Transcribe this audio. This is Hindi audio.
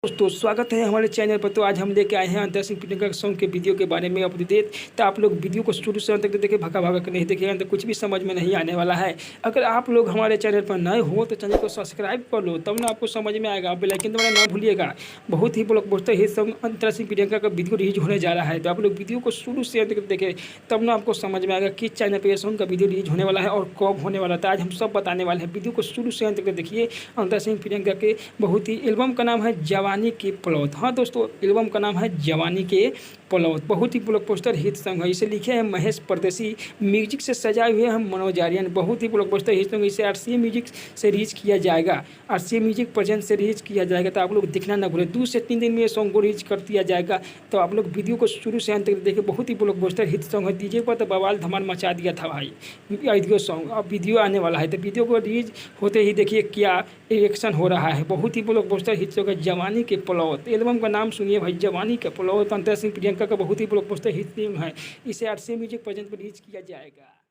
दोस्तों स्वागत है हमारे चैनल पर। तो आज हम लेके आए हैं अंतर सिंह प्रियंका सॉन्ग के वीडियो के बारे में अपडेट। तो आप लोग वीडियो को शुरू से अंत तक देखें, भगा भगा कर नहीं देखिएगा तो कुछ भी समझ में नहीं आने वाला है। अगर आप लोग हमारे चैनल पर नए हो तो चैनल को सब्सक्राइब कर लो, तब ना आपको समझ में आएगा। बेल आइकन दबाना ना भूलिएगा। बहुत ही ब्लॉकबस्टर हिट सॉन्ग अंतर सिंह प्रियंका का वीडियो रिलीज होने जा रहा है। तो आप लोग वीडियो को शुरू से अंत तक देखें, तब ना आपको समझ में आएगा किस चैनल पर यह सॉन्ग का वीडियो रिलीज होने वाला है और कब होने वाला था। आज हम सब बताने वाले हैं। वीडियो को शुरू से अंत तक देखिए। अंतर सिंह प्रियंका के बहुत ही एल्बम का नाम है जवानी की पलौत। हाँ दोस्तों, एल्बम का नाम है जवानी के पलौत। बहुत ही ब्लॉकबस्टर हिट सॉन्ग है। इसे लिखे हैं महेश परदेसी, म्यूजिक से सजाए हुए हैं मनोज आर्यन। बहुत ही ब्लॉकबस्टर हिट सॉन्ग। इसे आरसीए म्यूजिक से रिलीज किया जाएगा, आरसीए म्यूजिक प्रेजेंट से रिलीज किया जाएगा। तो आप लोग देखना ना भूलें। 2 से 3 दिन में ये सॉन्ग को रिलीज कर दिया जाएगा। तो आप लोग वीडियो को शुरू से अंत तक देखिए। बहुत ही ब्लॉकबस्टर हिट सॉन्ग है। डीजे पर तो बवाल धमाल मचा दिया था भाई वीडियो सॉन्ग। अब वीडियो आने वाला है, तो वीडियो को रिलीज होते ही देखिए क्या रिएक्शन हो रहा है। बहुत ही ब्लॉकबस्टर हिट सॉन्ग है जवानी के पलौत। एल्बम का नाम सुनिए भाई, जवानी का पलौत। अंतर सिंह प्रियंका का बहुत ही ब्लॉकबस्टर हिट फिल्म है। इसे आरसीए म्यूजिक प्रेजेंट पर रिलीज किया जाएगा।